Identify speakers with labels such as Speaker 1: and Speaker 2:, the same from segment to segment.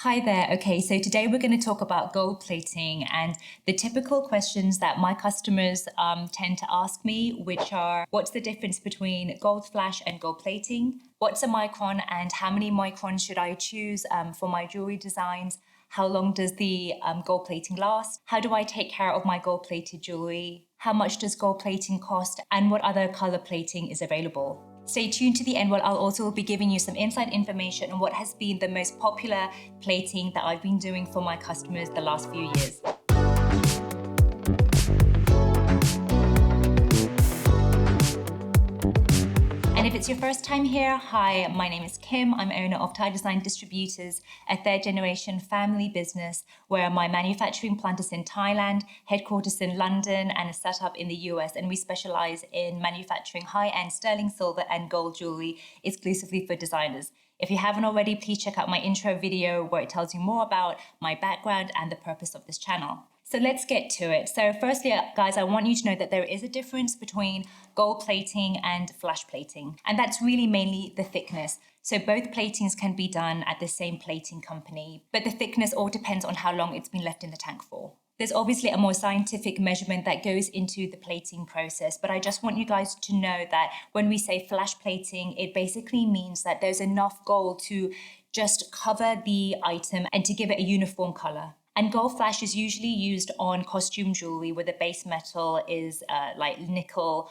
Speaker 1: Hi there. Okay, so today we're going to talk about gold plating and the typical questions that my customers tend to ask me, which are what's the difference between gold flash and gold plating? What's a micron and how many microns should I choose for my jewelry designs? How long does the gold plating last? How do I take care of my gold plated jewelry? How much does gold plating cost? And what other color plating is available? Stay tuned to the end where I'll also be giving you some inside information on what has been the most popular plating that I've been doing for my customers the last few years. And if it's your first time here, hi, my name is Kim. I'm owner of Thai Design Distributors, a third generation family business where my manufacturing plant is in Thailand, headquarters in London, and a setup in the US. And we specialize in manufacturing high-end sterling silver and gold jewelry exclusively for designers. If you haven't already, please check out my intro video where it tells you more about my background and the purpose of this channel. So let's get to it. So firstly, guys, I want you to know that there is a difference between gold plating and flash plating. And that's really mainly the thickness. So both platings can be done at the same plating company, but the thickness all depends on how long it's been left in the tank for. There's obviously a more scientific measurement that goes into the plating process, but I just want you guys to know that when we say flash plating, it basically means that there's enough gold to just cover the item and to give it a uniform color. And gold flash is usually used on costume jewelry where the base metal is like nickel,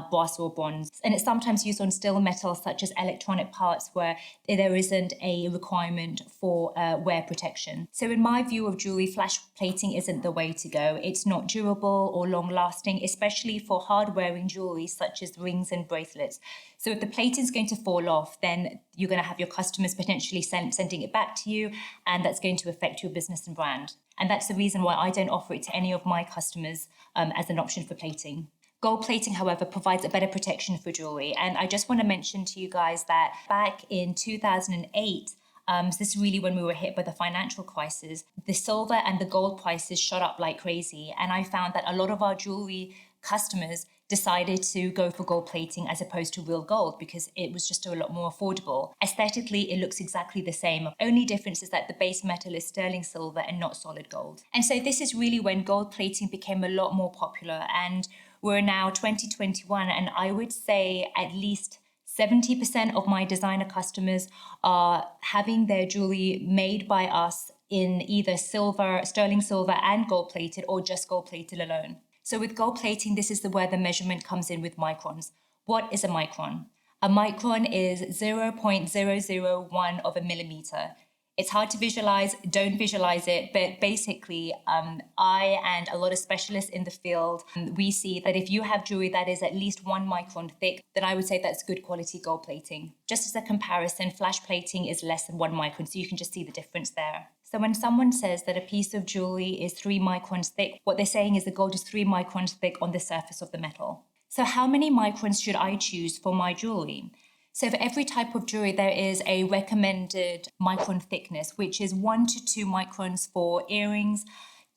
Speaker 1: brass or bronze. And it's sometimes used on steel metals such as electronic parts where there isn't a requirement for wear protection. So in my view of jewelry, flash plating isn't the way to go. It's not durable or long lasting, especially for hard wearing jewelry such as rings and bracelets. So if the plating is going to fall off, then you're going to have your customers potentially sending it back to you, and that's going to affect your business and brand. And that's the reason why I don't offer it to any of my customers as an option for plating. Gold plating, however, provides a better protection for jewelry. And I just want to mention to you guys that back in 2008, so this is really when we were hit by the financial crisis, the silver and the gold prices shot up like crazy. And I found that a lot of our jewelry customers decided to go for gold plating as opposed to real gold because it was just a lot more affordable. Aesthetically, it looks exactly the same. Only difference is that the base metal is sterling silver and not solid gold. And so this is really when gold plating became a lot more popular. And we're now 2021, and I would say at least 70% of my designer customers are having their jewelry made by us in either silver, sterling silver and gold plated, or just gold plated alone. So with gold plating, this is where the measurement comes in with microns. What is a micron? A micron is 0.001 of a millimeter. It's hard to visualize, don't visualize it, but basically I and a lot of specialists in the field, we see that if you have jewelry that is at least 1 micron thick, then I would say that's good quality gold plating. Just as a comparison, flash plating is less than 1 micron, so you can just see the difference there. So when someone says that a piece of jewelry is 3 microns thick, what they're saying is the gold is 3 microns thick on the surface of the metal. So how many microns should I choose for my jewelry? So for every type of jewelry, there is a recommended micron thickness, which is 1 to 2 microns for earrings,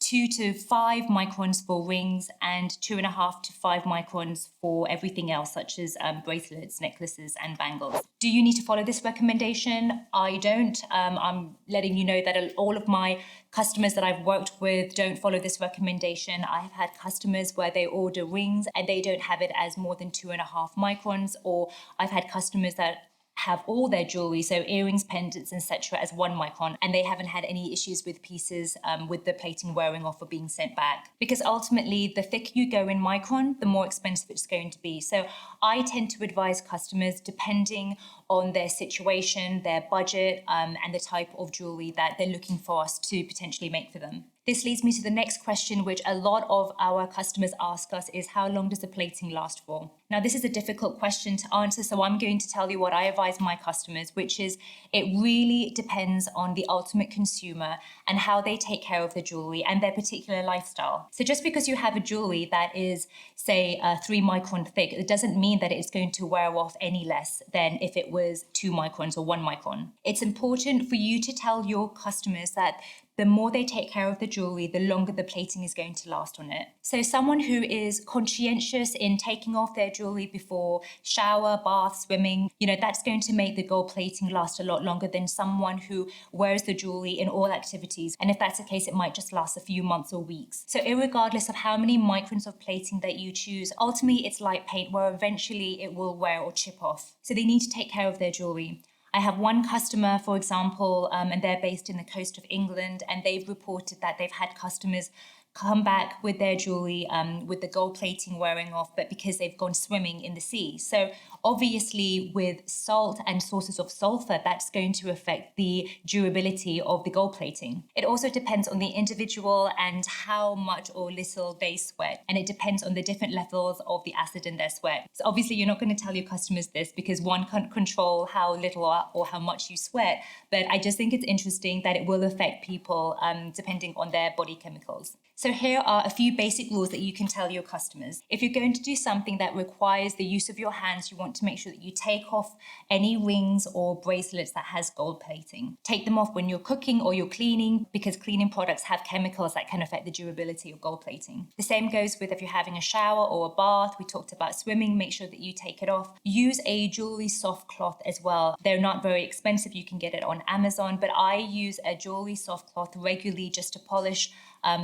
Speaker 1: 2 to 5 microns for rings, and 2.5 to 5 microns for everything else, such as bracelets, necklaces, and bangles. Do you need to follow this recommendation? I don't. I'm letting you know that all of my customers that I've worked with don't follow this recommendation. I've had customers where they order rings and they don't have it as more than 2.5 microns, or I've had customers that have all their jewelry, so earrings, pendants, etc., as 1 micron, and they haven't had any issues with pieces with the plating wearing off or being sent back. Because ultimately, the thicker you go in micron, the more expensive it's going to be. So I tend to advise customers, depending on their situation, their budget, and the type of jewelry that they're looking for us to potentially make for them. This leads me to the next question, which a lot of our customers ask us is, how long does the plating last for? Now, this is a difficult question to answer, so I'm going to tell you what I advise my customers, which is it really depends on the ultimate consumer and how they take care of the jewelry and their particular lifestyle. So just because you have a jewelry that is, say, 3 micron thick, it doesn't mean that it's going to wear off any less than if it was 2 microns or 1 micron. It's important for you to tell your customers that the more they take care of the jewelry, the longer the plating is going to last on it. So someone who is conscientious in taking off their jewelry before shower, bath, swimming, that's going to make the gold plating last a lot longer than someone who wears the jewelry in all activities. And if that's the case, it might just last a few months or weeks. So irregardless of how many microns of plating that you choose, ultimately it's like paint where eventually it will wear or chip off. So they need to take care of their jewelry. I have one customer, for example, and they're based in the coast of England, and they've reported that they've had customers come back with their jewelry with the gold plating wearing off, but because they've gone swimming in the sea. So obviously with salt and sources of sulfur, that's going to affect the durability of the gold plating. It also depends on the individual and how much or little they sweat. And it depends on the different levels of the acid in their sweat. So obviously you're not going to tell your customers this because one can't control how little or how much you sweat. But I just think it's interesting that it will affect people depending on their body chemicals. So here are a few basic rules that you can tell your customers. If you're going to do something that requires the use of your hands, you want to make sure that you take off any rings or bracelets that has gold plating. Take them off when you're cooking or you're cleaning, because cleaning products have chemicals that can affect the durability of gold plating. The same goes with if you're having a shower or a bath. We talked about swimming. Make sure that you take it off. Use a jewelry soft cloth as well. They're not very expensive. You can get it on Amazon, but I use a jewelry soft cloth regularly just to polish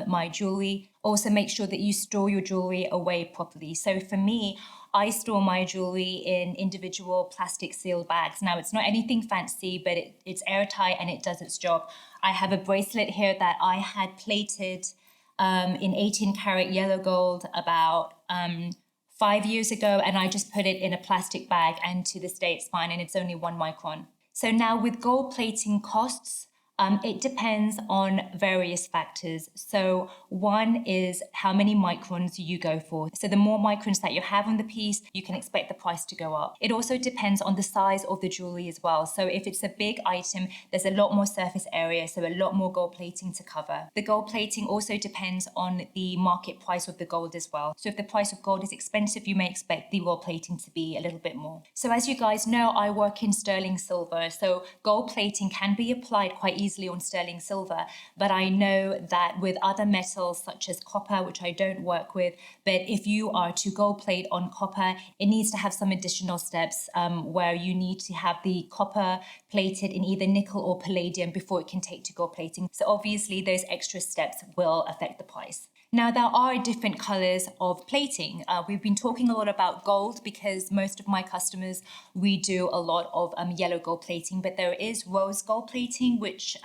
Speaker 1: my jewelry. Also make sure that you store your jewelry away properly. So for me, I store my jewelry in individual plastic seal bags. Now, it's not anything fancy, but it's airtight and it does its job. I have a bracelet here that I had plated in 18 karat yellow gold about 5 years ago, and I just put it in a plastic bag, and to this day it's fine, and it's only 1 micron. So now with gold plating costs, it depends on various factors. So one is how many microns you go for. So the more microns that you have on the piece, you can expect the price to go up. It also depends on the size of the jewelry as well. So if it's a big item, there's a lot more surface area, so a lot more gold plating to cover. The gold plating also depends on the market price of the gold as well. So if the price of gold is expensive, you may expect the gold plating to be a little bit more. So as you guys know, I work in sterling silver. So gold plating can be applied quite easily on sterling silver, but I know that with other metals such as copper, which I don't work with, but if you are to gold plate on copper, it needs to have some additional steps where you need to have the copper plated in either nickel or palladium before it can take to gold plating. So obviously those extra steps will affect the price. Now, there are different colors of plating. We've been talking a lot about gold because most of my customers, we do a lot of yellow gold plating, but there is rose gold plating, which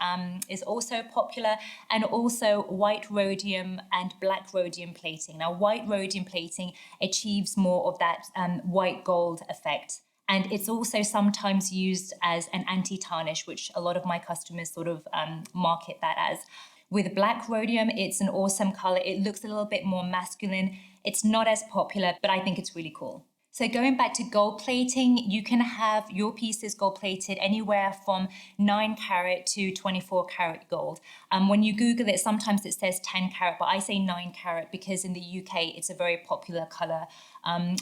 Speaker 1: is also popular, and also white rhodium and black rhodium plating. Now, white rhodium plating achieves more of that white gold effect. And it's also sometimes used as an anti-tarnish, which a lot of my customers sort of market that as. With black rhodium, it's an awesome color. It looks a little bit more masculine. It's not as popular, but I think it's really cool. So going back to gold plating, you can have your pieces gold plated anywhere from 9 carat to 24 carat gold. When you Google it, sometimes it says 10 carat, but I say 9 carat because in the UK, it's a very popular color.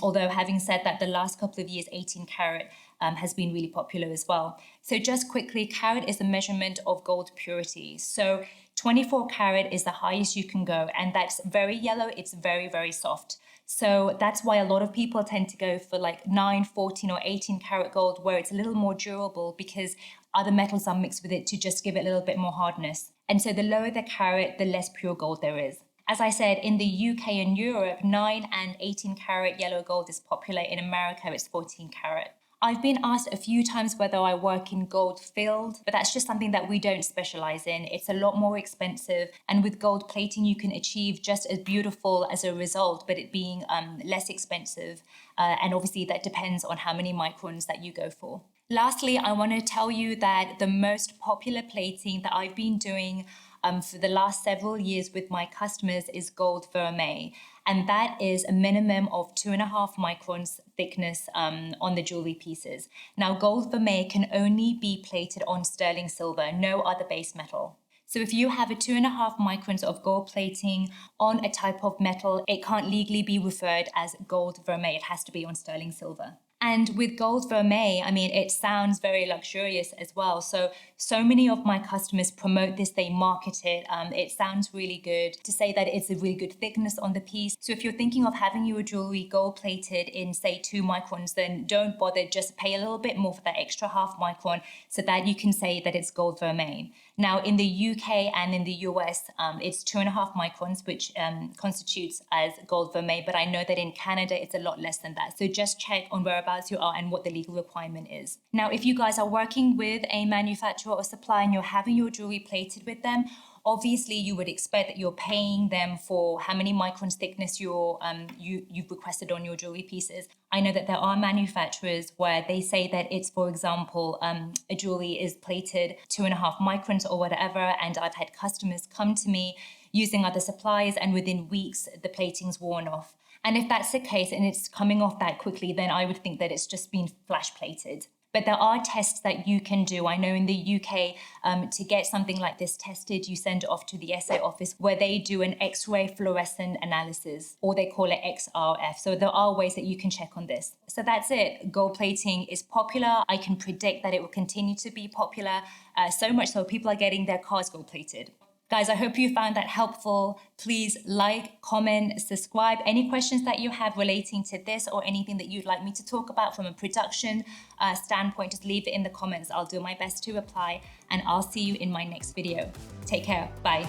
Speaker 1: Although having said that, the last couple of years, 18 carat has been really popular as well. So just quickly, carat is a measurement of gold purity. So 24 carat is the highest you can go, and that's very yellow. It's very, very soft. So that's why a lot of people tend to go for like 9, 14 or 18 karat gold, where it's a little more durable because other metals are mixed with it to just give it a little bit more hardness. And so the lower the carat, the less pure gold there is. As I said, in the UK and Europe, 9 and 18 karat yellow gold is popular. In America, it's 14 karat. I've been asked a few times whether I work in gold filled, but that's just something that we don't specialize in. It's a lot more expensive. And with gold plating, you can achieve just as beautiful as a result, but it being less expensive. And obviously that depends on how many microns that you go for. Lastly, I want to tell you that the most popular plating that I've been doing for the last several years with my customers is gold vermeil. And that is a minimum of 2.5 microns thickness on the jewelry pieces. Now, gold vermeil can only be plated on sterling silver, no other base metal. So if you have a 2.5 microns of gold plating on a type of metal, it can't legally be referred as gold vermeil. It has to be on sterling silver. And with gold vermeil, I mean, it sounds very luxurious as well. So many of my customers promote this, they market it. It sounds really good to say that it's a really good thickness on the piece. So if you're thinking of having your jewelry gold plated in say 2 microns, then don't bother, just pay a little bit more for that extra half micron so that you can say that it's gold vermeil. Now in the UK and in the US, it's 2.5 microns, which constitutes as gold vermeil, but I know that in Canada, it's a lot less than that. So just check on whereabouts you are and what the legal requirement is. Now, if you guys are working with a manufacturer or supplier and you're having your jewelry plated with them, obviously you would expect that you're paying them for how many microns thickness you've requested on your jewelry pieces. I know that there are manufacturers where they say that it's, for example, a jewelry is plated 2.5 microns or whatever, and I've had customers come to me using other suppliers and within weeks the plating's worn off. And if that's the case and it's coming off that quickly, then I would think that it's just been flash plated. But there are tests that you can do. I know in the UK, to get something like this tested, you send it off to the SA office where they do an X-ray fluorescent analysis, or they call it XRF. So there are ways that you can check on this. So that's it. Gold plating is popular. I can predict that it will continue to be popular, so much so people are getting their cars gold plated. Guys, I hope you found that helpful. Please like, comment, subscribe. Any questions that you have relating to this or anything that you'd like me to talk about from a production standpoint, just leave it in the comments. I'll do my best to reply, and I'll see you in my next video. Take care. Bye.